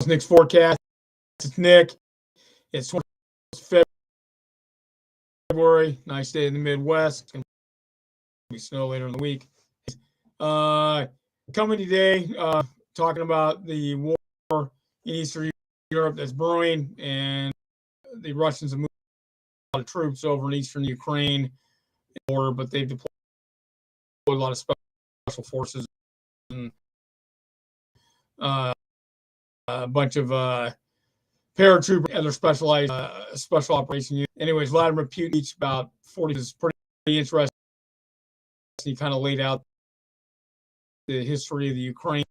Nick's forecast. It's Nick. It's 20th February. Nice day in the Midwest. It's going to be snow later in the week. Coming today, talking about the war in Eastern Europe that's brewing, and the Russians have moved a lot of troops over in Eastern Ukraine, but they've deployed a lot of special forces and a bunch of paratroopers, other specialized special operation units. Anyways, Vladimir Putin, each about 40, is pretty interesting. He kind of laid out the history of the Ukraine,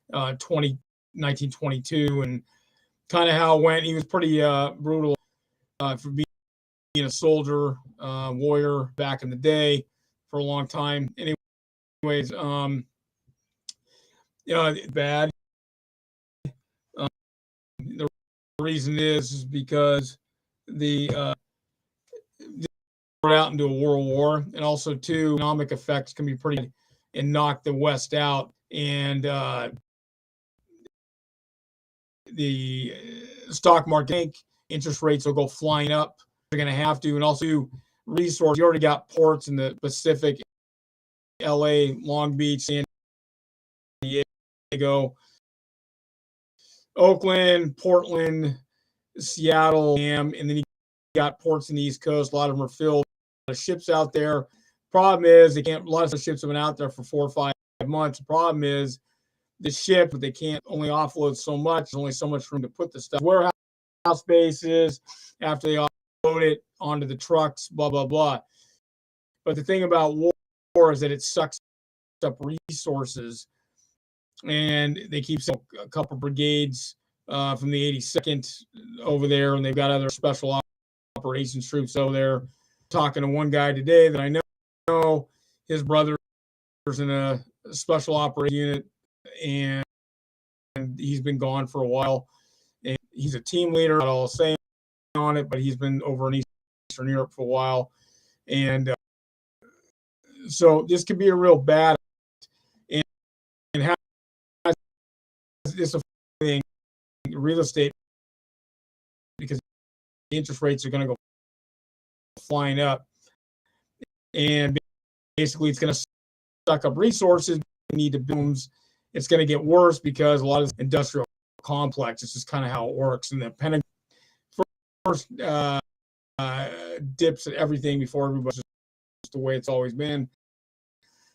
1922, and kind of how it went. He was pretty brutal for being a soldier, warrior back in the day for a long time. Anyways, bad. The reason is because we're out into a world war, and also too, economic effects can be pretty and knock the West out, and the stock market, interest rates will go flying up. They're going to have to, and also resources. You already got ports in the Pacific, LA, Long Beach, San Diego, Oakland, Portland, Seattle, and then you got ports in the East Coast. A lot of them are filled. A lot of ships out there. Problem is, they can't. A lot of ships have been out there for 4 or 5 months. The problem is the ship, but they can't only offload so much. There's only so much room to put the stuff. Warehouse spaces after they offload it onto the trucks, blah blah blah. But the thing about war is that it sucks up resources, and they keep a couple brigades from the 82nd over there, and they've got other special operations troops over there. Talking to one guy today that I know, his brother's in a special operation unit, and he's been gone for a while. And he's a team leader, not all saying on it, but he's been over in Eastern Europe for a while. And so this could be a real bad. And how is this affecting real estate? Because the interest rates are going to go flying up, and basically it's going to suck up resources. Need to booms. It's going to get worse because a lot of industrial complex. It's just kind of how it works. And the Pentagon first dips at everything before everybody's just the way it's always been.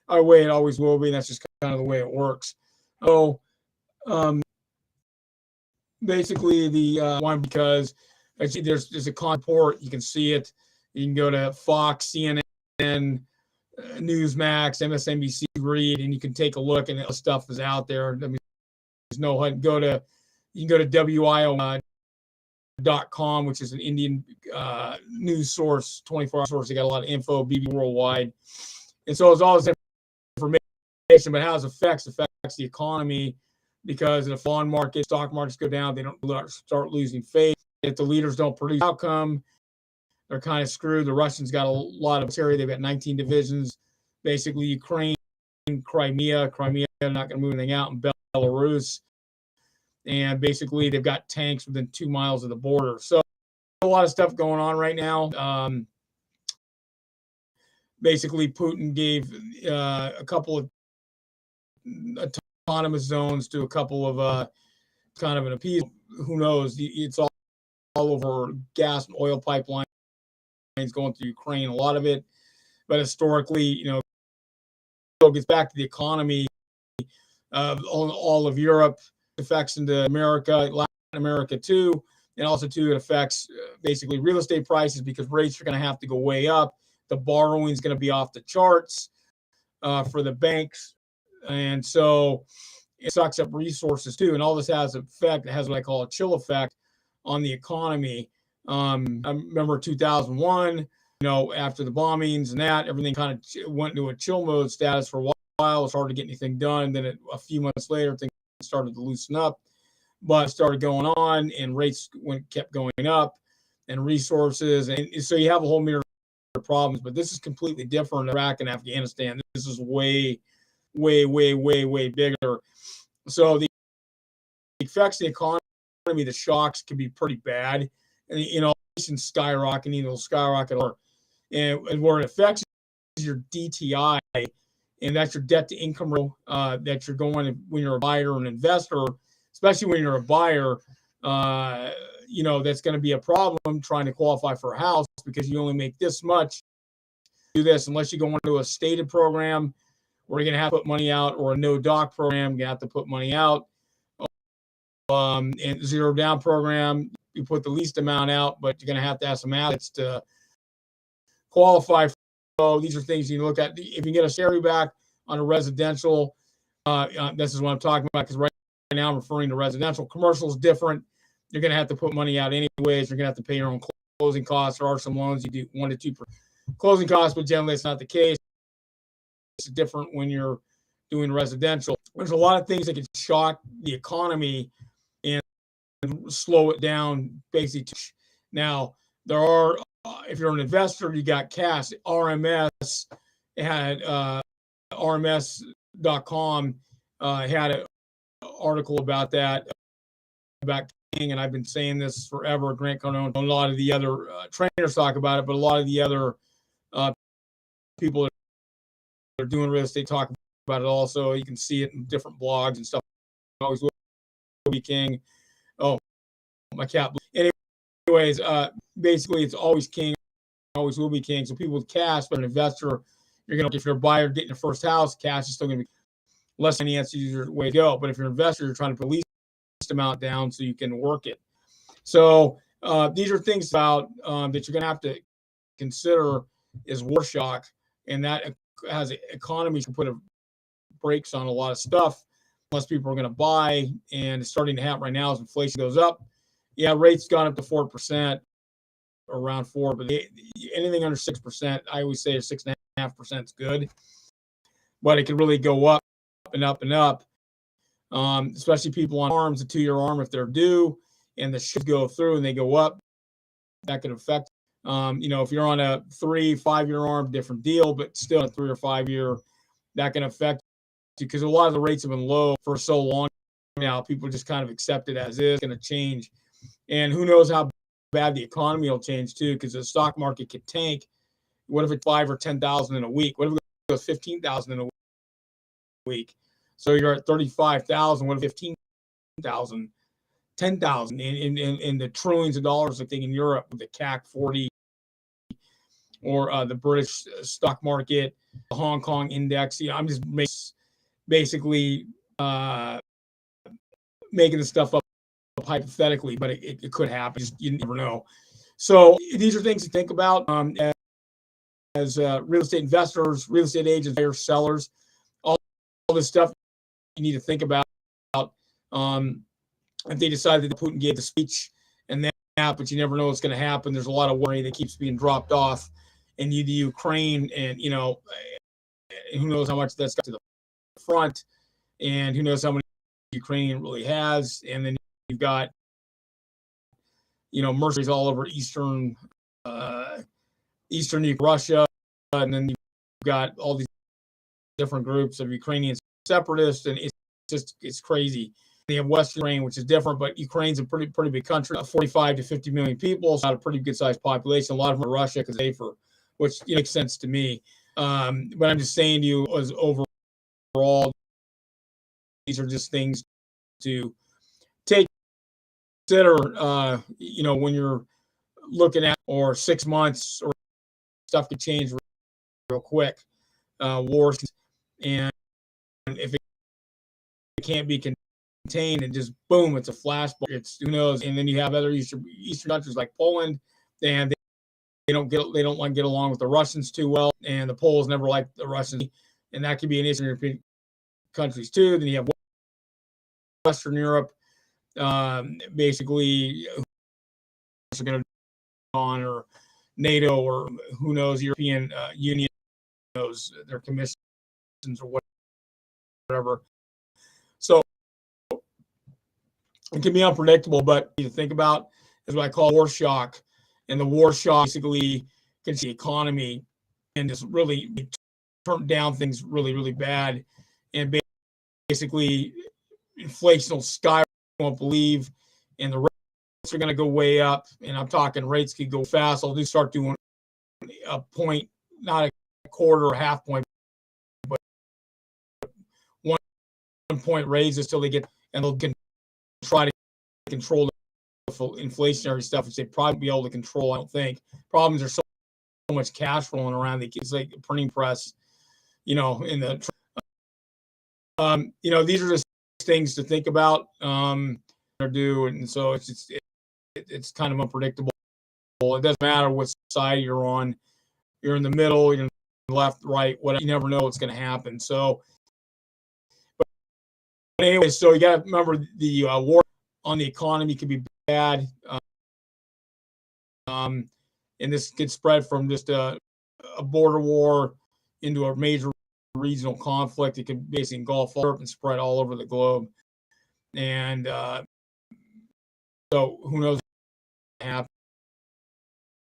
The way it always will be. That's just kind of the way it works. So basically the one, because there's a port, you can see it. You can go to Fox, CNN, Newsmax, MSNBC, read, and you can take a look, and the stuff is out there. I mean, there's no you can go to WIO.com, which is an Indian news source, 24-hour source. They got a lot of info, BBC Worldwide, and so it's all this information. But how it affects the economy, because if the bond market, stock markets go down, they don't start losing faith. If the leaders don't produce outcome, they're kind of screwed. The Russians got a lot of area. They've got 19 divisions. Basically, Ukraine, Crimea, they're not going to move anything out, in Belarus. And basically, they've got tanks within 2 miles of the border. So a lot of stuff going on right now. Basically, Putin gave a couple of autonomous zones to a couple of kind of an appeal. Who knows? It's all over gas and oil pipelines going through Ukraine, a lot of it. But historically, it gets back to the economy of all of Europe, affects into America, Latin America too, and also too it affects basically real estate prices, because rates are going to have to go way up. The borrowing is going to be off the charts for the banks, and so it sucks up resources too. And all this has an effect. It has what I call a chill effect on the economy. I remember 2001, after the bombings and that, everything kind of went into a chill mode status for a while. It was hard to get anything done. Then a few months later, things started to loosen up, but it started going on, and rates kept going up, and resources. And so you have a whole myriad of problems, but this is completely different in Iraq and Afghanistan. This is way, way, way, way bigger. So the effects of the economy, the shocks can be pretty bad. And, inflation's skyrocketing, it'll skyrocket. And where it affects your DTI, and that's your debt to income ratio that you're going when you're a buyer or an investor, especially when you're a buyer. That's going to be a problem trying to qualify for a house because you only make this much. Do this unless you go into a stated program where you're going to have to put money out, or a no doc program, you have to put money out. And zero down program, you put the least amount out, but you're going to have some assets to qualify for. So these are things you look at. If you get a carry back on a residential, this is what I'm talking about, because right now I'm referring to residential. Commercial is different. You're going to have to put money out anyways. You're going to have to pay your own closing costs. There are some loans you do 1 to 2% closing costs, but generally it's not the case. It's different when you're doing residential. There's a lot of things that can shock the economy and slow it down, basically. Now, there are, if you're an investor, you got cash. RMS had RMS.com had an article about that, about King, and I've been saying this forever. Grant Cardone, a lot of the other trainers talk about it, but a lot of the other people that are doing real estate talk about it also. You can see it in different blogs and stuff. Always will be King. Oh, my cat. Anyways, basically it's always King, always will be King. So people with cash, but an investor, if you're a buyer getting your first house, cash is still going to be less than the answer way to go. But if you're an investor, you're trying to put the least amount down so you can work it. So these are things about that you're going to have to consider is war shock, and that has economies can put brakes on a lot of stuff unless people are going to buy. And it's starting to happen right now as inflation goes up. Yeah, rates gone up to 4%, around 4%, but anything under 6%, I always say 6.5% is good, but it could really go up and up and up. Especially people on arms, a 2-year arm, if they're due and the ships go through and they go up, that could affect. If you're on a 3-5-year arm, different deal, but still a 3 or 5 year, that can affect you because a lot of the rates have been low for so long now. People just kind of accept it as is. Going to change, and who knows how bad the economy will change too, because the stock market could tank. What if it's 5 or 10,000 in a week? What if it goes 15,000 in a week? So you're at 35,000. What if 15,000, 10,000 in the trillions of dollars? I think in Europe with the CAC 40 or the British stock market, the Hong Kong index. I'm just basically making the stuff up hypothetically, but it could happen. Just, you never know. So these are things to think about as real estate investors, real estate agents, buyers, sellers, all this stuff you need to think about. If they decided that Putin gave the speech and that, but you never know what's going to happen. There's a lot of worry that keeps being dropped off in the Ukraine, and who knows how much that's got to the front, and who knows how many Ukrainian really has. And then you've got mercenaries all over eastern Russia, and then you've got all these different groups of Ukrainian separatists, and it's crazy. They have Western Ukraine, which is different, but Ukraine's a pretty big country, 45 to 50 million people, so not a pretty good sized population. A lot of them are Russia because they which makes sense to me. But I'm just saying to you, as overall, these are just things to consider. When you're looking at, or 6 months, or stuff could change real quick. Wars, and if it can't be contained, and just boom, it's a flashbang. It's who knows. And then you have other Eastern countries like Poland, and they don't want to get along with the Russians too well, and the Poles never liked the Russians, and that could be in Eastern European countries too. Then you have Western Europe, basically, are going to on, or NATO, or who knows, European Union knows their commissions or whatever. So it can be unpredictable, but you think about is what I call war shock. And the war shock basically can see the economy and just really turn down things really, really bad. And basically inflation will skyrocket won't believe, and the rates are going to go way up. And I'm talking rates could go fast. I'll just start doing a point, not a quarter or half point, but 1 point raises till they get, and they'll try to control the inflationary stuff, which they probably be able to control. I don't think. Problems are so much cash flowing around. It's like a printing press, in the, these are just things to think about, or do, and so it's kind of unpredictable. It doesn't matter what side you're on. You're in the middle, you're left, right, whatever. You never know what's going to happen. So, but anyway, so you got to remember the war on the economy could be bad. And this could spread from just a border war into a major regional conflict. It could basically engulf Europe and spread all over the globe. And so who knows what happen.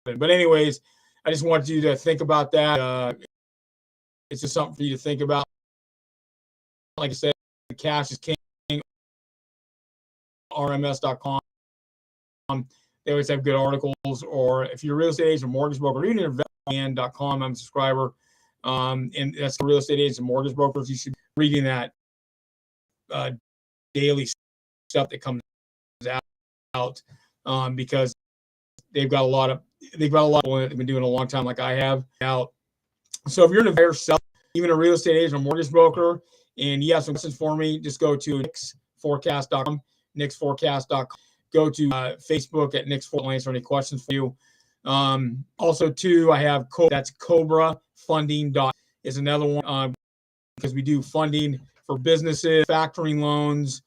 But anyways, I just want you to think about that. It's just something for you to think about. Like I said, cash is king. RMS.com. They always have good articles. Or if you're a real estate agent, mortgage broker, or even investment.com, I'm a subscriber. And that's the real estate agents and mortgage brokers. You should be reading that daily stuff that comes out, because they've got a lot of people that have been doing it a long time, like I have out. So if you're an buyer, seller, even a real estate agent or mortgage broker, and you have some questions for me, just go to nickforecast.com, nickforecast.com. Go to Facebook at Nick's Forecast. Answer any questions for you. Also, too, I have that's Cobra Funding is another one, because we do funding for businesses, factoring loans,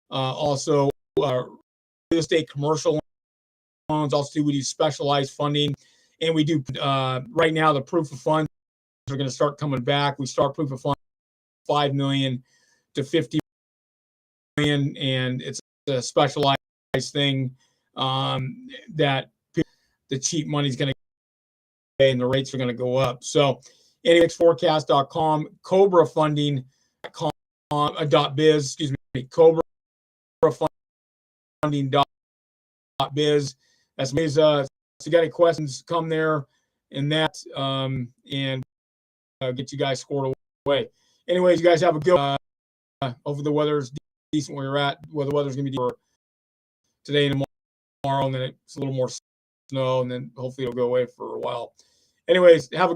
also real estate commercial loans. Also, we do specialized funding, and we do right now the proof of funds are going to start coming back. We start proof of funds $5 million to $50 million, and it's a specialized thing that the cheap money is going to pay and the rates are going to go up. So nickforecast.com, Cobra Funding.com, .biz, excuse me, Cobra Funding.biz. That's me. So you got any questions, come there and that, and get you guys scored away. Anyways, you guys have a good hopefully the weather's decent where you're at. Well, the weather's going to be for today and tomorrow, and then it's a little more snow, and then hopefully it'll go away for a while. Anyways, have a